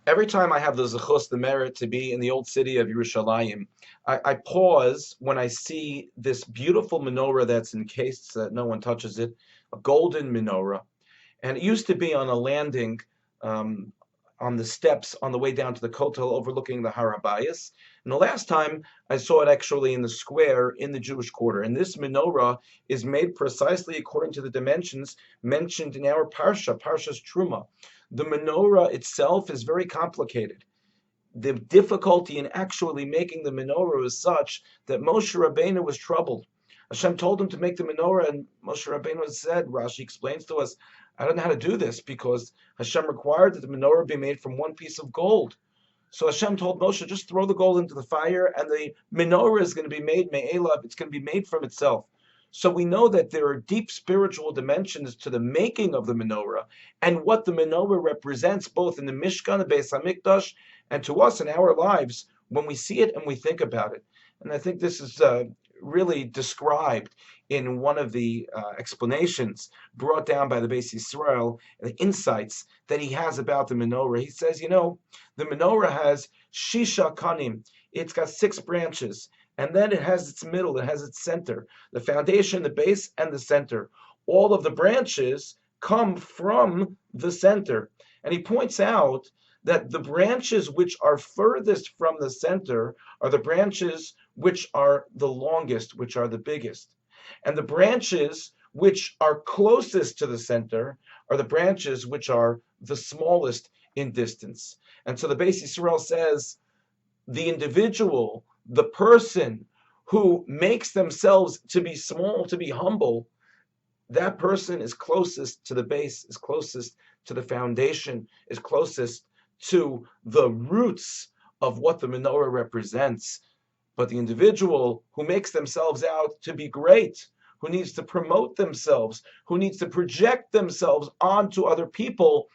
Every time I have the zechus, the merit to be in the old city of Yerushalayim, I pause when I see this beautiful menorah that's encased so that no one touches it, a golden menorah. And it used to be on a landing um, on the steps on the way down to the Kotel overlooking the Harabayas. And the last time I saw it actually in the square in the Jewish quarter. And this menorah is made precisely according to the dimensions mentioned in our Parsha, Parsha's Truma. The menorah itself is very complicated. The difficulty in actually making the menorah is such that Moshe Rabbeinu was troubled. Hashem told him to make the menorah, and Moshe Rabbeinu said, Rashi explains to us, I don't know how to do this because Hashem required that the menorah be made from one piece of gold. So Hashem told Moshe, just throw the gold into the fire, and the menorah is going to be made me'elav. It's going to be made from itself. So we know that there are deep spiritual dimensions to the making of the menorah and what the menorah represents, both in the Mishkan, the Beis Hamikdash, and to us in our lives when we see it and we think about it. And I think this is really described in one of the explanations brought down by the Beis Yisrael, the insights that he has about the menorah. He says, the menorah has shisha kanim. It's got 6 branches. And then it has its middle, it has its center, the foundation, the base, and the center. All of the branches come from the center. And he points out that the branches which are furthest from the center are the branches which are the longest, which are the biggest. And the branches which are closest to the center are the branches which are the smallest in distance. And so the Beis Yisrael says the individual, the person who makes themselves to be small, to be humble, that person is closest to the base, is closest to the foundation, is closest to the roots of what the menorah represents. But the individual who makes themselves out to be great, who needs to promote themselves, who needs to project themselves onto other people,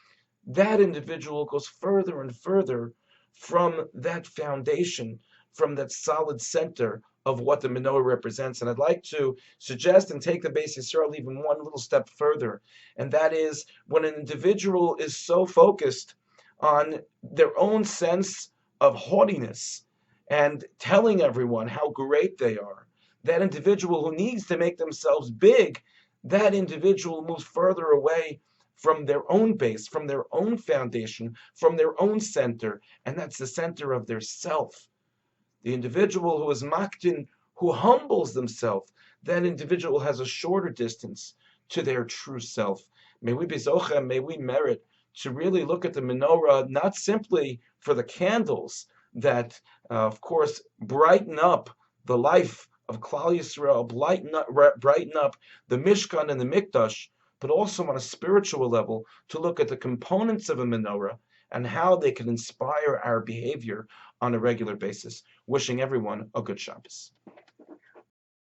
that individual goes further and further from that foundation, from that solid center of what the menorah represents. And I'd like to suggest and take the Beis Yisrael even one little step further, and that is when an individual is so focused on their own sense of haughtiness and telling everyone how great they are, that individual who needs to make themselves big, that individual moves further away from their own base, from their own foundation, from their own center, and that's the center of their self. The individual who is maktin, who humbles themselves, that individual has a shorter distance to their true self. May we be zocha, may we merit to really look at the menorah not simply for the candles that, of course, brighten up the life of Klal Yisrael, brighten up the Mishkan and the Mikdash, but also on a spiritual level to look at the components of a menorah and how they can inspire our behavior on a regular basis. Wishing everyone a good Shabbos.